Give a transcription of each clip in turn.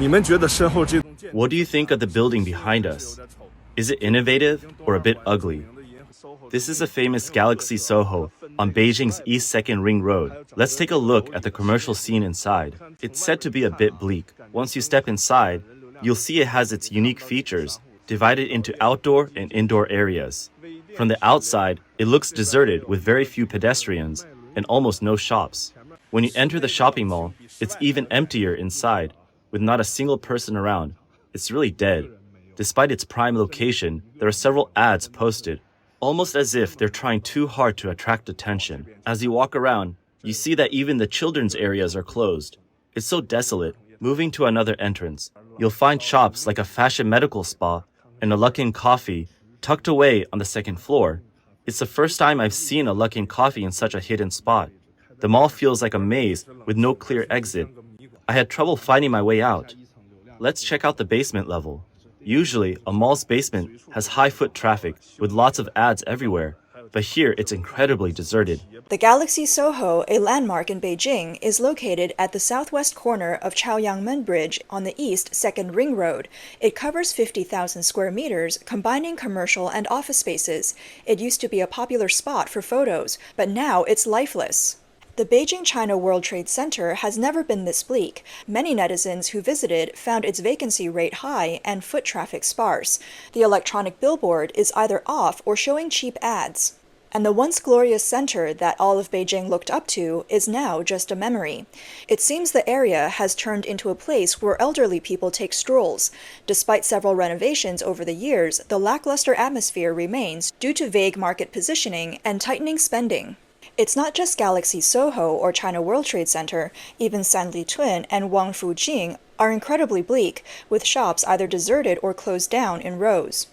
What do you think of the building behind us? Is it innovative or a bit ugly? This is a famous Galaxy SOHO on Beijing's East 2nd Ring Road. Let's take a look at the commercial scene inside. It's said to be a bit bleak. Once you step inside, you'll see it has its unique features, divided into outdoor and indoor areas. From the outside, it looks deserted with very few pedestrians and almost no shops. When you enter the shopping mall, it's even emptier inside, with not a single person around. It's really dead. Despite its prime location, there are several ads posted, almost as if they're trying too hard to attract attention. As you walk around, you see that even the children's areas are closed. It's so desolate. Moving to another entrance, you'll find shops like a fashion medical spa and a Luckin Coffee tucked away on the second floor. It's the first time I've seen a Luckin Coffee in such a hidden spot. The mall feels like a maze with no clear exit. I had trouble finding my way out. Let's check out the basement level. Usually, a mall's basement has high foot traffic with lots of ads everywhere, but here it's incredibly deserted. The Galaxy SOHO, a landmark in Beijing, is located at the southwest corner of Chaoyangmen Bridge on the East 2nd Ring Road. It covers 50,000 square meters, combining commercial and office spaces. It used to be a popular spot for photos, but now it's lifeless. The Beijing China World Trade Center has never been this bleak. Many netizens who visited found its vacancy rate high and foot traffic sparse. The electronic billboard is either off or showing cheap ads. And the once glorious center that all of Beijing looked up to is now just a memory. It seems the area has turned into a place where elderly people take strolls. Despite several renovations over the years, the lackluster atmosphere remains due to vague market positioning and tightening spending. It's not just Galaxy SOHO or China World Trade Center. Even Sanli Tun and Wangfu Jing are incredibly bleak, with shops either deserted or closed down in rows.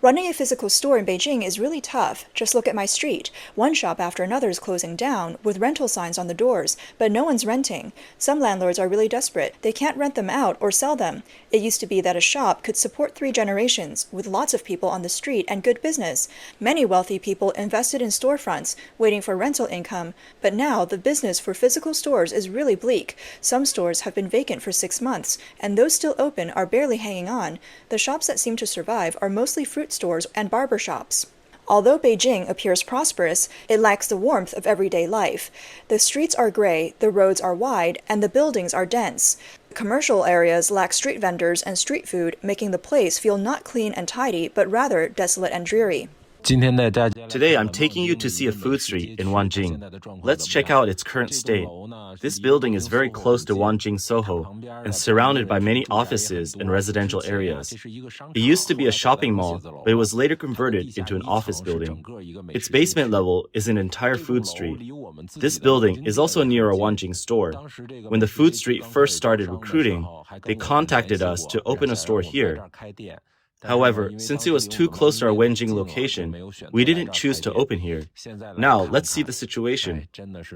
Running a physical store in Beijing is really tough. Just look at my street. One shop after another is closing down, with rental signs on the doors, but no one's renting. Some landlords are really desperate. They can't rent them out or sell them. It used to be that a shop could support 3 generations, with lots of people on the street and good business. Many wealthy people invested in storefronts, waiting for rental income, but now the business for physical stores is really bleak. Some stores have been vacant for 6 months, and those still open are barely hanging on. The shops that seem to survive are mostly fruit stores and barber shops. Although Beijing appears prosperous, it lacks the warmth of everyday life. The streets are gray, the roads are wide, and the buildings are dense. Commercial areas lack street vendors and street food, making the place feel not clean and tidy, but rather desolate and dreary. Today, I'm taking you to see a food street in Wanjing. Let's check out its current state. This building is very close to Wanjing SOHO and surrounded by many offices and residential areas. It used to be a shopping mall, but it was later converted into an office building. Its basement level is an entire food street. This building is also near a Wanjing store. When the food street first started recruiting, they contacted us to open a store here. However, since it was too close to our Wenjing location, we didn't choose to open here. Now, let's see the situation.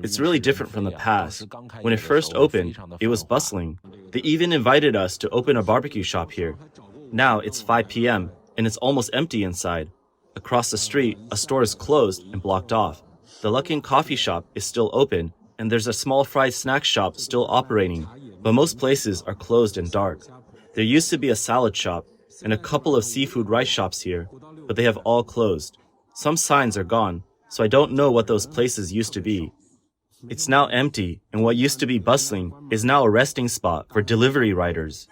It's really different from the past. When it first opened, it was bustling. They even invited us to open a barbecue shop here. Now, it's 5 p.m., and it's almost empty inside. Across the street, a store is closed and blocked off. The Luckin Coffee shop is still open, and there's a small fried snack shop still operating, but most places are closed and dark. There used to be a salad shop and a couple of seafood rice shops here, but they have all closed. Some signs are gone, so I don't know what those places used to be. It's now empty, and what used to be bustling is now a resting spot for delivery riders.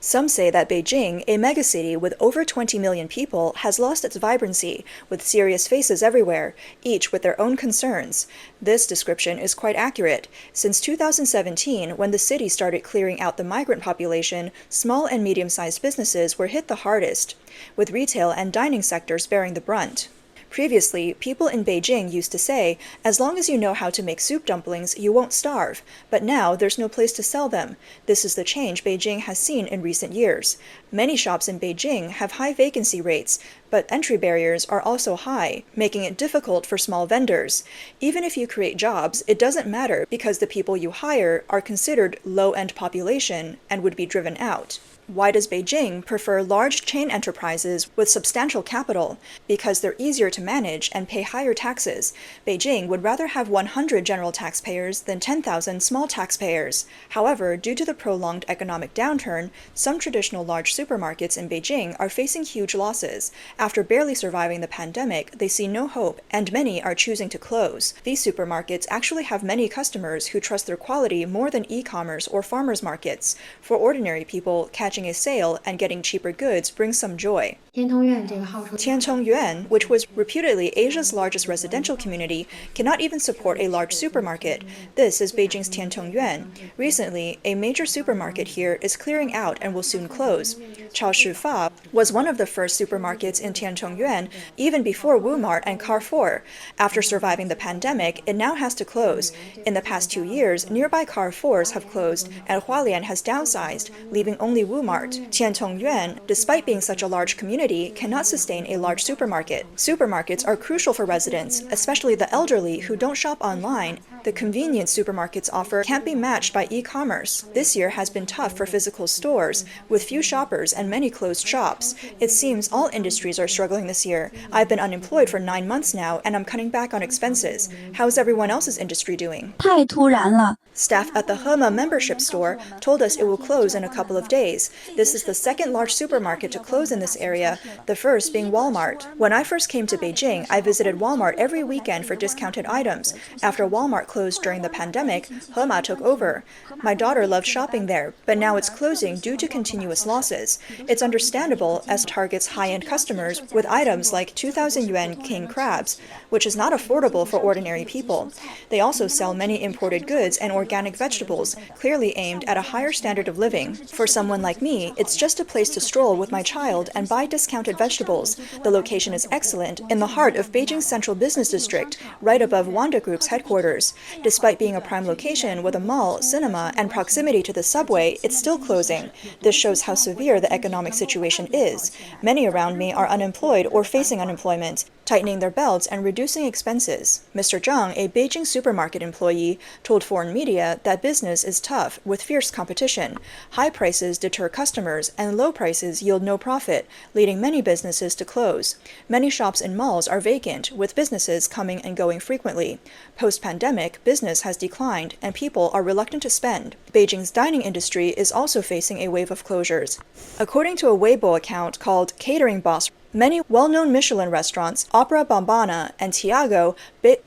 Some say that Beijing, a megacity with over 20 million people, has lost its vibrancy, with serious faces everywhere, each with their own concerns. This description is quite accurate. Since 2017, when the city started clearing out the migrant population, small and medium-sized businesses were hit the hardest, with retail and dining sectors bearing the brunt. Previously, people in Beijing used to say, as long as you know how to make soup dumplings, you won't starve. But now there's no place to sell them. This is the change Beijing has seen in recent years. Many shops in Beijing have high vacancy rates. But entry barriers are also high, making it difficult for small vendors. Even if you create jobs, it doesn't matter because the people you hire are considered low-end population and would be driven out. Why does Beijing prefer large chain enterprises with substantial capital? Because they're easier to manage and pay higher taxes. Beijing would rather have 100 general taxpayers than 10,000 small taxpayers. However, due to the prolonged economic downturn, some traditional large supermarkets in Beijing are facing huge losses. After barely surviving the pandemic, they see no hope, and many are choosing to close. These supermarkets actually have many customers who trust their quality more than e-commerce or farmers markets. For ordinary people, catching a sale and getting cheaper goods brings some joy. Tiantong-yuan, which was reputedly Asia's largest residential community, cannot even support a large supermarket. This is Beijing's Tiantong-yuan. Recently, a major supermarket here is clearing out and will soon close. Chaoyangmen was one of the first supermarkets in Tiantong-yuan, even before Wumart and Carrefour. After surviving the pandemic, it now has to close. In the past 2 years, nearby Carrefours have closed, and Hualien has downsized, leaving only Wumart. Tiantong-yuan, despite being such a large community, cannot sustain a large supermarket. Supermarkets are crucial for residents, especially the elderly who don't shop online. The convenience supermarkets offer can't be matched by e-commerce. This year has been tough for physical stores, with few shoppers and many closed shops. It seems all industries are struggling this year. I've been unemployed for 9 months now, and I'm cutting back on expenses. How's everyone else's industry doing? 太突然了。 Staff at the Hema membership store told us it will close in a couple of days. This is the second large supermarket to close in this area, the first being Walmart. When I first came to Beijing, I visited Walmart every weekend for discounted items. After Walmart closed during the pandemic, Hema took over. My daughter loved shopping there, but now it's closing due to continuous losses. It's understandable as it targets high-end customers with items like 2,000 yuan king crabs, which is not affordable for ordinary people. They also sell many imported goods and organic vegetables, clearly aimed at a higher standard of living. For someone like me, it's just a place to stroll with my child and buy discounted vegetables. The location is excellent, in the heart of Beijing's central business district, right above Wanda Group's headquarters. Despite being a prime location with a mall, cinema, and proximity to the subway, it's still closing. This shows how severe the economic situation is. Many around me are unemployed or facing unemployment, tightening their belts and reducing expenses. Mr. Zhang, a Beijing supermarket employee, told foreign media that business is tough with fierce competition. High prices deter customers and low prices yield no profit, leading many businesses to close. Many shops in malls are vacant, with businesses coming and going frequently. Post-pandemic, business has declined and people are reluctant to spend. Beijing's dining industry is also facing a wave of closures. According to a Weibo account called Catering Boss, many well-known Michelin restaurants, Opera Bombana and Tiago,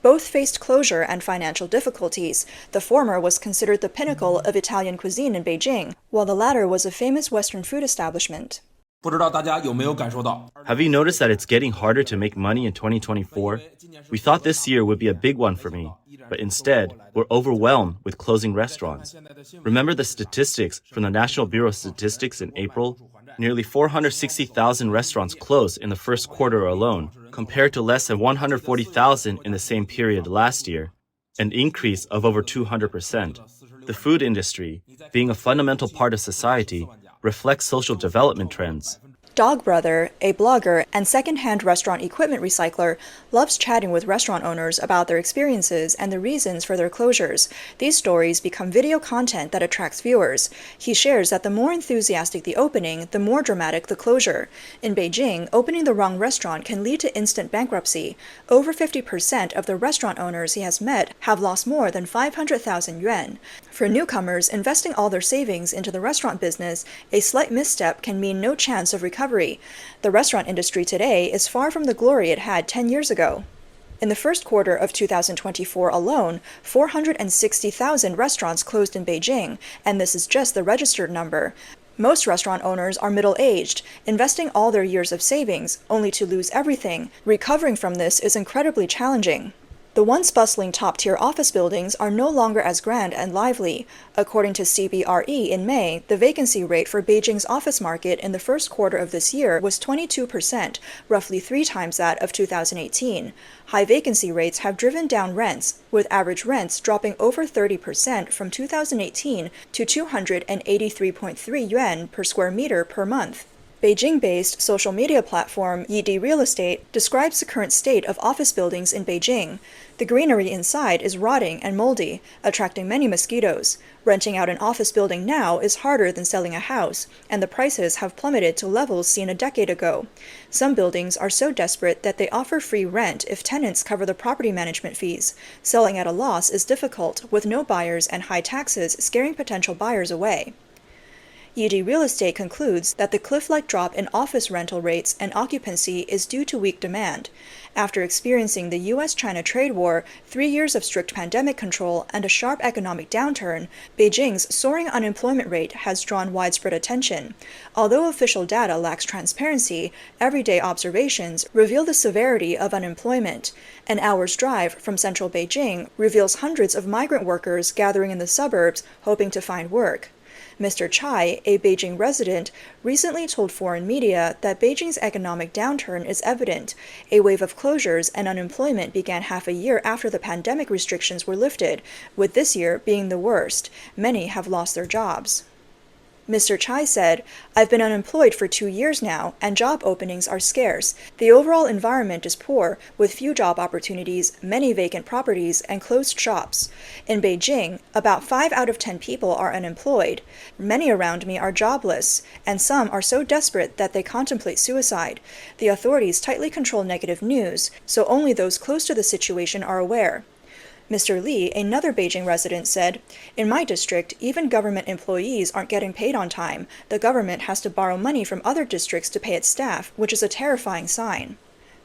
both faced closure and financial difficulties. The former was considered the pinnacle of Italian cuisine in Beijing, while the latter was a famous Western food establishment. Have you noticed that it's getting harder to make money in 2024? We thought this year would be a big one for me, but instead, we're overwhelmed with closing restaurants. Remember the statistics from the National Bureau of Statistics in April? Nearly 460,000 restaurants closed in the first quarter alone, compared to less than 140,000 in the same period last year, an increase of over 200%. The food industry, being a fundamental part of society, reflects social development trends. Dog Brother, a blogger and second-hand restaurant equipment recycler, loves chatting with restaurant owners about their experiences and the reasons for their closures. These stories become video content that attracts viewers. He shares that the more enthusiastic the opening, the more dramatic the closure. In Beijing, opening the wrong restaurant can lead to instant bankruptcy. Over 50% of the restaurant owners he has met have lost more than 500,000 yuan. For newcomers investing all their savings into the restaurant business, a slight misstep can mean no chance of recovery. The restaurant industry today is far from the glory it had 10 years ago. In the first quarter of 2024 alone, 460,000 restaurants closed in Beijing, and this is just the registered number. Most restaurant owners are middle-aged, investing all their years of savings, only to lose everything. Recovering from this is incredibly challenging. The once bustling top-tier office buildings are no longer as grand and lively. According to CBRE in May, the vacancy rate for Beijing's office market in the first quarter of this year was 22%, roughly 3 times that of 2018. High vacancy rates have driven down rents, with average rents dropping over 30% from 2018 to 283.3 yuan per square meter per month. Beijing-based social media platform Yidi Real Estate describes the current state of office buildings in Beijing. The greenery inside is rotting and moldy, attracting many mosquitoes. Renting out an office building now is harder than selling a house, and the prices have plummeted to levels seen a decade ago. Some buildings are so desperate that they offer free rent if tenants cover the property management fees. Selling at a loss is difficult, with no buyers and high taxes scaring potential buyers away. Yidi Real Estate concludes that the cliff-like drop in office rental rates and occupancy is due to weak demand. After experiencing the U.S.-China trade war, 3 years of strict pandemic control, and a sharp economic downturn, Beijing's soaring unemployment rate has drawn widespread attention. Although official data lacks transparency, everyday observations reveal the severity of unemployment. An hour's drive from central Beijing reveals hundreds of migrant workers gathering in the suburbs hoping to find work. Mr. Chai, a Beijing resident, recently told foreign media that Beijing's economic downturn is evident. A wave of closures and unemployment began half a year after the pandemic restrictions were lifted, with this year being the worst. Many have lost their jobs. Mr. Chai said, "I've been unemployed for 2 years now, and job openings are scarce. The overall environment is poor, with few job opportunities, many vacant properties, and closed shops. In Beijing, about 5 out of 10 people are unemployed. Many around me are jobless, and some are so desperate that they contemplate suicide. The authorities tightly control negative news, so only those close to the situation are aware." Mr. Li, another Beijing resident, said, "In my district, even government employees aren't getting paid on time. The government has to borrow money from other districts to pay its staff, which is a terrifying sign."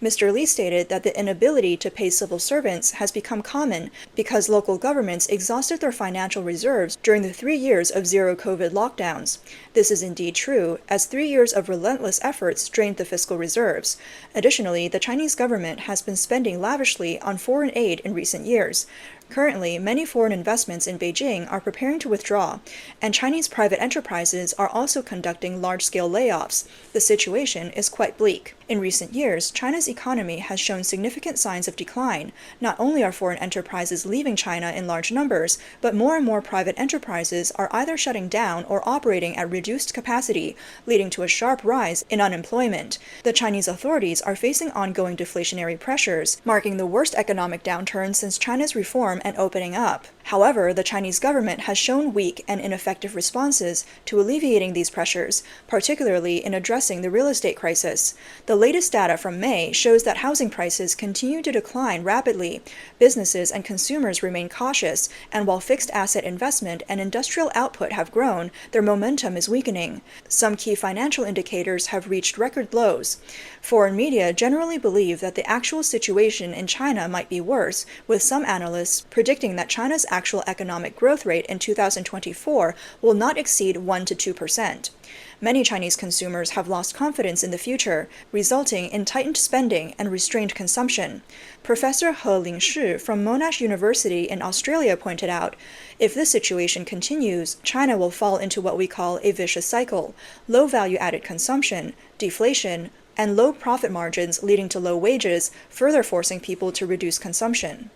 Mr. Li stated that the inability to pay civil servants has become common because local governments exhausted their financial reserves during the 3 years of zero-COVID lockdowns. This is indeed true, as 3 years of relentless efforts drained the fiscal reserves. Additionally, the Chinese government has been spending lavishly on foreign aid in recent years. Currently, many foreign investments in Beijing are preparing to withdraw, and Chinese private enterprises are also conducting large-scale layoffs. The situation is quite bleak. In recent years, China's economy has shown significant signs of decline. Not only are foreign enterprises leaving China in large numbers, but more and more private enterprises are either shutting down or operating at reduced capacity, leading to a sharp rise in unemployment. The Chinese authorities are facing ongoing deflationary pressures, marking the worst economic downturn since China's reform and opening up. However, the Chinese government has shown weak and ineffective responses to alleviating these pressures, particularly in addressing the real estate crisis. The latest data from May shows that housing prices continue to decline rapidly. Businesses and consumers remain cautious, and while fixed asset investment and industrial output have grown, their momentum is weakening. Some key financial indicators have reached record lows. Foreign media generally believe that the actual situation in China might be worse, with some analysts predicting that China's actual economic growth rate in 2024 will not exceed 1 to 2%. Many Chinese consumers have lost confidence in the future, resulting in tightened spending and restrained consumption. Professor He Lingshi from Monash University in Australia pointed out, if this situation continues, China will fall into what we call a vicious cycle: low value-added consumption, deflation, and low profit margins leading to low wages, further forcing people to reduce consumption.